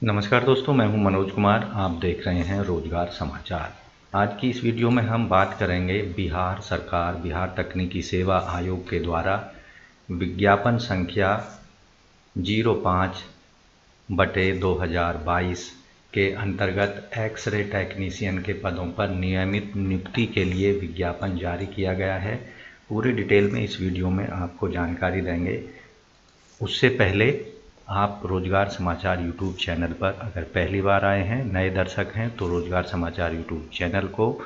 नमस्कार दोस्तों, मैं हूं मनोज कुमार। आप देख रहे हैं रोजगार समाचार। आज की इस वीडियो में हम बात करेंगे बिहार सरकार बिहार तकनीकी सेवा आयोग के द्वारा विज्ञापन संख्या 05/2022 के अंतर्गत एक्स-रे टेक्नीशियन के पदों पर नियमित नियुक्ति के लिए विज्ञापन जारी किया गया है। पूरी डिटेल में इस वीडियो में आपको जानकारी देंगे। उससे पहले आप रोजगार समाचार यूट्यूब चैनल पर अगर पहली बार आए हैं, नए दर्शक हैं, तो रोजगार समाचार यूट्यूब चैनल को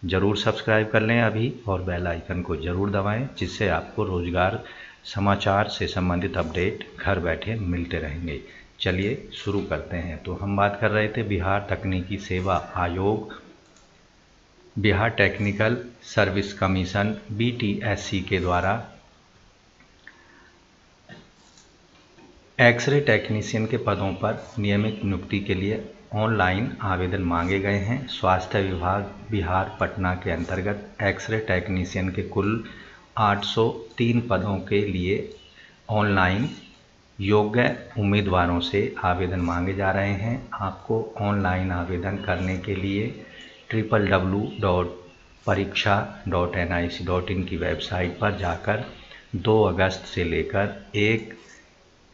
ज़रूर सब्सक्राइब कर लें अभी और बेल आइकन को ज़रूर दबाएं, जिससे आपको रोजगार समाचार से संबंधित अपडेट घर बैठे मिलते रहेंगे। चलिए शुरू करते हैं। तो हम बात कर रहे थे बिहार तकनीकी सेवा आयोग, Bihar technical service commission BTSC के द्वारा एक्स-रे टेक्नीशियन के पदों पर नियमित नियुक्ति के लिए ऑनलाइन आवेदन मांगे गए हैं। स्वास्थ्य विभाग बिहार पटना के अंतर्गत एक्स-रे टेक्नीशियन के कुल 803 पदों के लिए ऑनलाइन योग्य उम्मीदवारों से आवेदन मांगे जा रहे हैं। आपको ऑनलाइन आवेदन करने के लिए www.pariksha.nic.in की वेबसाइट पर जाकर 2 अगस्त से लेकर 1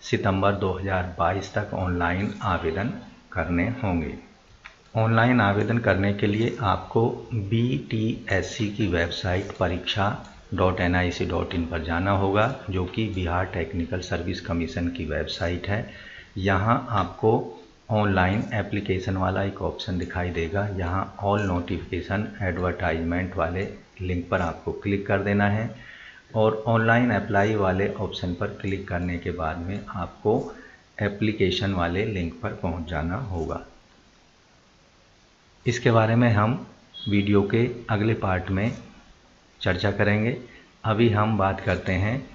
सितंबर 2022 तक ऑनलाइन आवेदन करने होंगे। ऑनलाइन आवेदन करने के लिए आपको BTSC की वेबसाइट pariksha.nic.in पर जाना होगा, जो कि बिहार टेक्निकल सर्विस कमीशन की वेबसाइट है। यहाँ आपको ऑनलाइन एप्लीकेशन वाला एक ऑप्शन दिखाई देगा। यहाँ ऑल नोटिफिकेशन एडवर्टाइजमेंट वाले लिंक पर आपको क्लिक कर देना है और ऑनलाइन अप्लाई वाले ऑप्शन पर क्लिक करने के बाद में आपको एप्लीकेशन वाले लिंक पर पहुंच जाना होगा। इसके बारे में हम वीडियो के अगले पार्ट में चर्चा करेंगे। अभी हम बात करते हैं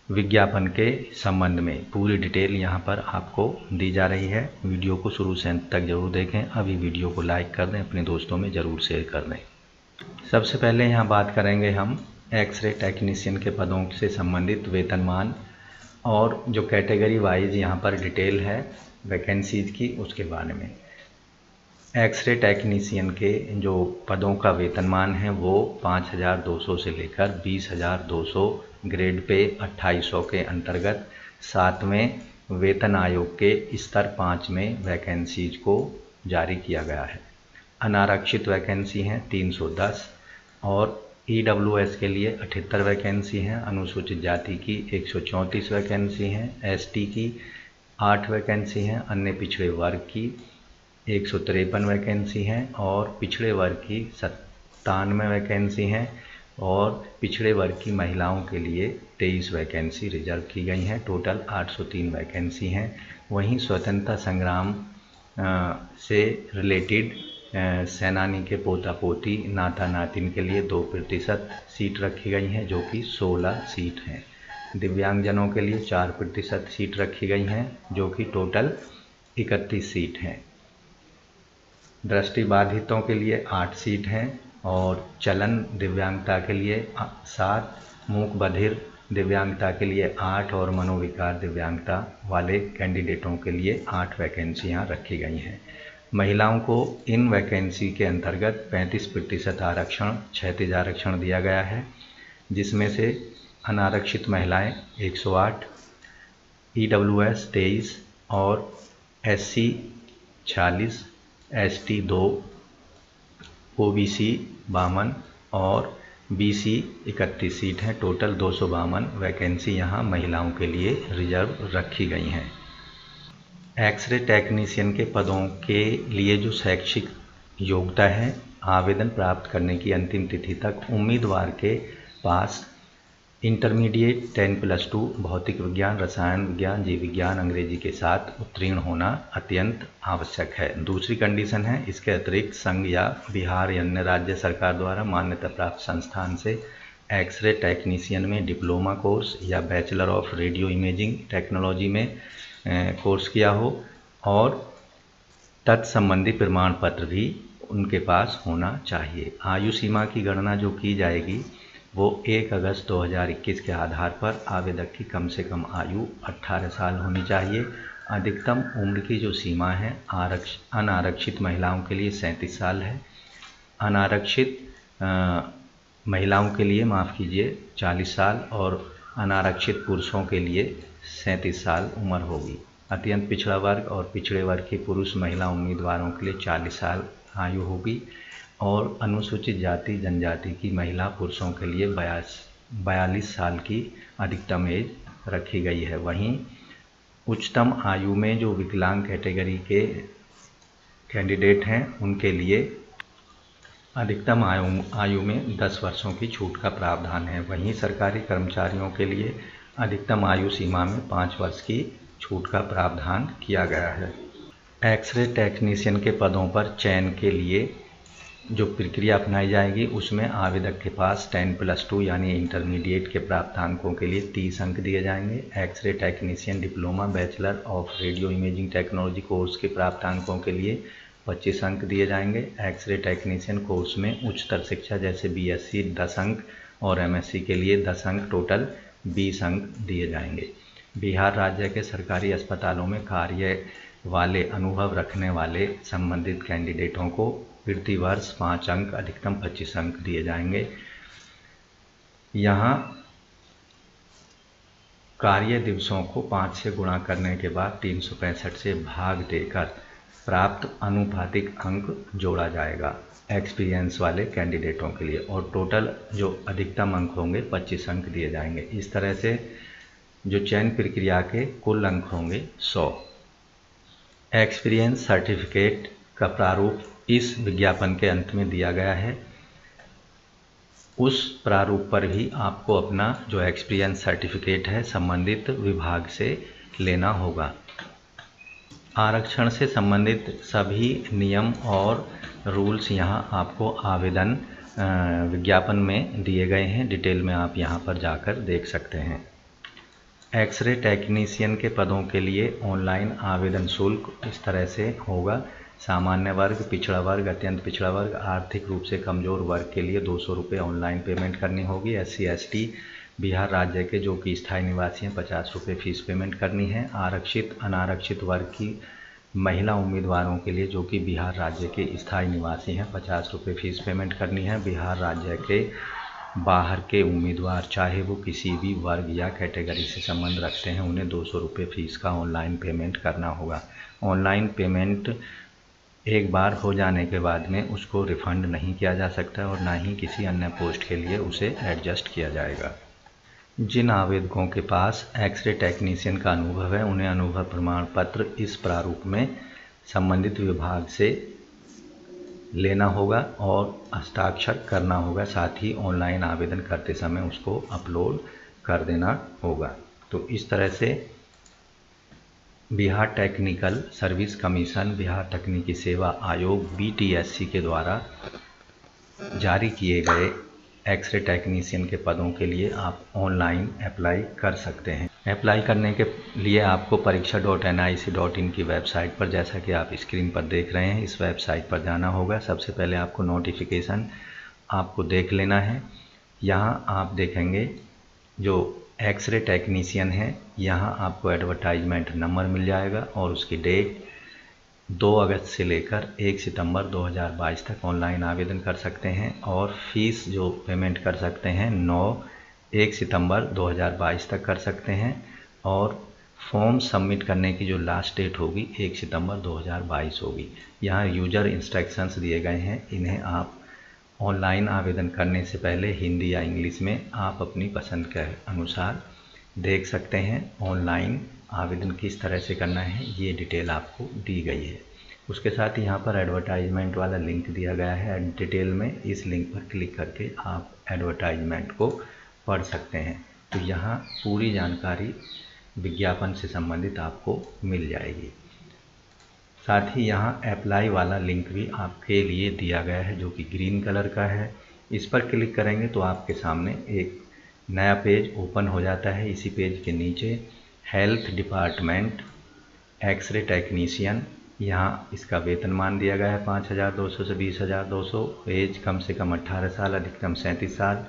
विज्ञापन के संबंध में। पूरी डिटेल यहाँ पर आपको दी जा रही है। वीडियो को शुरू से अंत तक जरूर देखें। अभी वीडियो को लाइक कर दें, अपने दोस्तों में ज़रूर शेयर कर दें। सबसे पहले यहाँ बात करेंगे हम एक्स-रे टेक्नीशियन के पदों से संबंधित वेतनमान और जो कैटेगरी वाइज यहाँ पर डिटेल है वैकेंसीज की, उसके बारे में। एक्स-रे टेक्नीशियन के जो पदों का वेतनमान है वो 5,200 से लेकर 20,200, ग्रेड पे 2,800 के अंतर्गत 7वें वेतन आयोग के स्तर 5 में वैकेंसीज को जारी किया गया है। अनारक्षित वैकेंसी हैं 310 और EWS के लिए 78 वैकेंसी हैं। अनुसूचित जाति की 134 वैकेंसी हैं। ST की 8 वैकेंसी हैं। अन्य पिछड़े वर्ग की 153 वैकेंसी हैं और पिछड़े वर्ग की 97 वैकेंसी हैं और पिछड़े वर्ग की महिलाओं के लिए 23 वैकेंसी रिजर्व की गई हैं। टोटल 803 वैकेंसी हैं। वहीं स्वतंत्रता संग्राम से रिलेटेड सेनानी के पोता पोती नाता नातिन के लिए 2% सीट रखी गई हैं, जो कि 16 सीट हैं। दिव्यांगजनों के लिए 4% सीट रखी गई हैं, जो कि टोटल 31 सीट हैं। दृष्टिबाधितों के लिए 8 सीट हैं और चलन दिव्यांगता के लिए 7, मूक बधिर दिव्यांगता के लिए 8 और मनोविकार दिव्यांगता वाले कैंडिडेटों के लिए 8 वैकेंसियाँ रखी गई हैं। महिलाओं को इन वैकेंसी के अंतर्गत 35% आरक्षण, क्षैतिज आरक्षण दिया गया है, जिसमें से अनारक्षित महिलाएं 108, EWS 23 और SC 46, ST 2, OBC 52 और BC 31 सीट हैं। टोटल 252 वैकेंसी यहाँ महिलाओं के लिए रिजर्व रखी गई हैं। एक्स-रे टेक्नीशियन के पदों के लिए जो शैक्षिक योग्यता है, आवेदन प्राप्त करने की अंतिम तिथि तक उम्मीदवार के पास इंटरमीडिएट 10+2 भौतिक विज्ञान, रसायन विज्ञान, जीव विज्ञान, अंग्रेजी के साथ उत्तीर्ण होना अत्यंत आवश्यक है। दूसरी कंडीशन है, इसके अतिरिक्त संघ या बिहार या अन्य राज्य सरकार द्वारा मान्यता प्राप्त संस्थान से एक्स-रे टेक्नीशियन में डिप्लोमा कोर्स या bachelor of radio imaging technology में कोर्स किया हो और तत्संबंधी प्रमाण पत्र भी उनके पास होना चाहिए। आयु सीमा की गणना जो की जाएगी वो 1 अगस्त 2021 के आधार पर आवेदक की कम से कम आयु 18 साल होनी चाहिए अधिकतम उम्र की जो सीमा है अनारक्षित महिलाओं के लिए 37 साल है, अनारक्षित महिलाओं के लिए 40 साल और अनारक्षित पुरुषों के लिए 37 साल उम्र होगी। अत्यंत पिछड़ा वर्ग और पिछड़े वर्ग के पुरुष महिला उम्मीदवारों के लिए 40 साल आयु होगी और अनुसूचित जाति जनजाति की महिला पुरुषों के लिए 42 साल की अधिकतम एज रखी गई है। वहीं उच्चतम आयु में जो विकलांग कैटेगरी के कैंडिडेट हैं उनके लिए अधिकतम आयु में 10 वर्षों की छूट का प्रावधान है। वहीं सरकारी कर्मचारियों के लिए अधिकतम आयु सीमा में 5 वर्ष की छूट का प्रावधान किया गया है। एक्सरे टेक्नीशियन के पदों पर चयन के लिए जो प्रक्रिया अपनाई जाएगी उसमें आवेदक के पास 10+2 यानी इंटरमीडिएट के प्राप्तांकों के लिए 30 अंक दिए जाएंगे। X ray technician diploma bachelor of radio imaging technology course के प्राप्तांकों के लिए 25 अंक दिए जाएंगे। एक्सरे टेक्नीशियन कोर्स में उच्चतर शिक्षा जैसे BSc 10 अंक और MSc के लिए 10 अंक, टोटल 20 अंक दिए जाएंगे। बिहार राज्य के सरकारी अस्पतालों में कार्य वाले अनुभव रखने वाले संबंधित कैंडिडेटों को प्रति वर्ष 5 अंक, अधिकतम 25 अंक दिए जाएंगे। यहाँ कार्य दिवसों को 5 से गुणा करने के बाद 365 से भाग देकर प्राप्त अनुपातिक अंक जोड़ा जाएगा एक्सपीरियंस वाले कैंडिडेटों के लिए और टोटल जो अधिकतम अंक होंगे 25 अंक दिए जाएंगे। इस तरह से जो चयन प्रक्रिया के कुल अंक होंगे 100। एक्सपीरियंस सर्टिफिकेट का प्रारूप इस विज्ञापन के अंत में दिया गया है। उस प्रारूप पर भी आपको अपना जो एक्सपीरियंस सर्टिफिकेट है संबंधित विभाग से लेना होगा। आरक्षण से संबंधित सभी नियम और रूल्स यहाँ आपको आवेदन विज्ञापन में दिए गए हैं। डिटेल में आप यहाँ पर जाकर देख सकते हैं। एक्सरे टेक्नीशियन के पदों के लिए ऑनलाइन आवेदन शुल्क इस तरह से होगा। सामान्य वर्ग, पिछड़ा वर्ग, अत्यंत पिछड़ा वर्ग, आर्थिक रूप से कमज़ोर वर्ग के लिए 200 रुपये ऑनलाइन पेमेंट करनी होगी। SC ST बिहार राज्य के जो कि स्थायी निवासी हैं 50 रुपये फीस पेमेंट करनी है। आरक्षित अनारक्षित वर्ग की महिला उम्मीदवारों के लिए जो कि बिहार राज्य के स्थायी निवासी हैं 50 रुपये फीस पेमेंट करनी है। बिहार राज्य के बाहर के उम्मीदवार चाहे वो किसी भी वर्ग या कैटेगरी से संबंध रखते हैं उन्हें 200 रुपये फीस का ऑनलाइन पेमेंट करना होगा। ऑनलाइन पेमेंट एक बार हो जाने के बाद में उसको रिफ़ंड नहीं किया जा सकता और ना ही किसी अन्य पोस्ट के लिए उसे एडजस्ट किया जाएगा। जिन आवेदकों के पास एक्सरे टेक्नीशियन का अनुभव है उन्हें अनुभव प्रमाण पत्र इस प्रारूप में संबंधित विभाग से लेना होगा और हस्ताक्षर करना होगा। साथ ही ऑनलाइन आवेदन करते समय उसको अपलोड कर देना होगा। तो इस तरह से Bihar technical service commission, Bihar तकनीकी सेवा आयोग BTSC के द्वारा जारी किए गए एक्सरे टेक्नीशियन के पदों के लिए आप ऑनलाइन अप्लाई कर सकते हैं। अप्लाई करने के लिए आपको pariksha.nic.in की वेबसाइट पर, जैसा कि आप स्क्रीन पर देख रहे हैं, इस वेबसाइट पर जाना होगा। सबसे पहले आपको नोटिफिकेशन आपको देख लेना है। यहाँ आप देखेंगे जो एक्सरे टेक्नीशियन है, यहाँ आपको एडवर्टाइजमेंट नंबर मिल जाएगा और उसकी डेट 2 अगस्त से लेकर 1 सितंबर 2022 तक ऑनलाइन आवेदन कर सकते हैं और फीस जो पेमेंट कर सकते हैं 1 सितंबर 2022 तक कर सकते हैं और फॉर्म सबमिट करने की जो लास्ट डेट होगी 1 सितंबर 2022 होगी। यहाँ यूजर इंस्ट्रक्शंस दिए गए हैं, इन्हें आप ऑनलाइन आवेदन करने से पहले हिंदी या इंग्लिश में आप अपनी पसंद के अनुसार देख सकते हैं। ऑनलाइन आवेदन किस तरह से करना है ये डिटेल आपको दी गई है। उसके साथ यहाँ पर एडवर्टाइजमेंट वाला लिंक दिया गया है डिटेल में। इस लिंक पर क्लिक करके आप एडवर्टाइजमेंट को पढ़ सकते हैं। तो यहाँ पूरी जानकारी विज्ञापन से संबंधित आपको मिल जाएगी। साथ ही यहाँ अप्लाई वाला लिंक भी आपके लिए दिया गया है जो कि ग्रीन कलर का है। इस पर क्लिक करेंगे तो आपके सामने एक नया पेज ओपन हो जाता है। इसी पेज के नीचे हेल्थ डिपार्टमेंट एक्सरे टेक्नीशियन, यहाँ इसका वेतनमान दिया गया है 5,200 से 20,200। एज कम से कम 18 साल, अधिकतम 37 साल।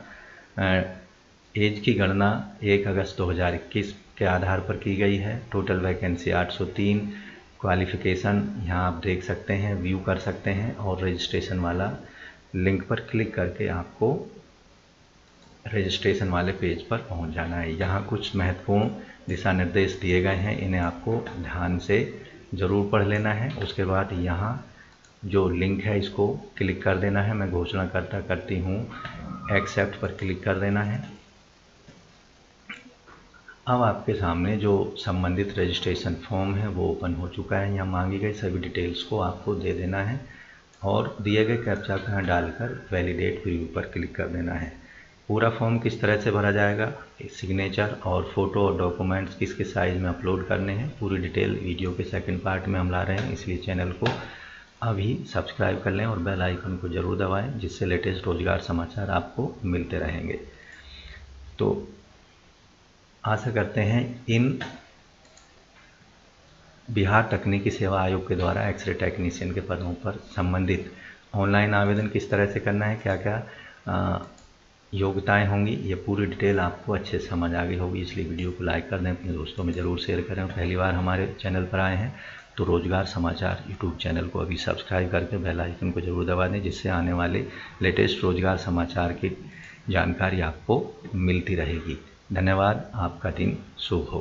एज की गणना 1 अगस्त 2021 के आधार पर की गई है। Total vacancy 803। क्वालिफ़िकेशन यहाँ आप देख सकते हैं, व्यू कर सकते हैं और रजिस्ट्रेशन वाला लिंक पर क्लिक करके आपको रजिस्ट्रेशन वाले पेज पर पहुंच जाना है। यहाँ कुछ महत्वपूर्ण दिशा निर्देश दिए गए हैं, इन्हें आपको ध्यान से ज़रूर पढ़ लेना है। उसके बाद यहाँ जो लिंक है इसको क्लिक कर देना है। मैं घोषणा करती हूँ, एक्सेप्ट पर क्लिक कर देना है। अब आपके सामने जो संबंधित रजिस्ट्रेशन फॉर्म है वो ओपन हो चुका है। यहाँ मांगी गई सभी डिटेल्स को आपको दे देना है और दिए गए कैप्चा को यहाँ डालकर वैलिडेट प्रीव्यू पर क्लिक कर देना है। पूरा फॉर्म किस तरह से भरा जाएगा, सिग्नेचर और फ़ोटो और डॉक्यूमेंट्स किस किस साइज़ में अपलोड करने हैं, पूरी डिटेल वीडियो के सेकंड पार्ट में हम ला रहे हैं। इसलिए चैनल को अभी सब्सक्राइब कर लें और बेल आइकन को ज़रूर दबाएं, जिससे लेटेस्ट रोजगार समाचार आपको मिलते रहेंगे। तो आशा करते हैं इन बिहार तकनीकी सेवा आयोग के द्वारा एक्सरे टेक्नीशियन के पदों पर संबंधित ऑनलाइन आवेदन किस तरह से करना है, क्या क्या योग्यताएं होंगी, ये पूरी डिटेल आपको अच्छे से समझ आ गई होगी। इसलिए वीडियो को लाइक कर दें, अपने दोस्तों में ज़रूर शेयर करें। पहली बार हमारे चैनल पर आए हैं तो रोजगार समाचार यूट्यूब चैनल को अभी सब्सक्राइब करके बेल आइकन को ज़रूर दबा दें, जिससे आने वाले लेटेस्ट रोजगार समाचार की जानकारी आपको मिलती रहेगी। धन्यवाद। आपका दिन शुभ हो।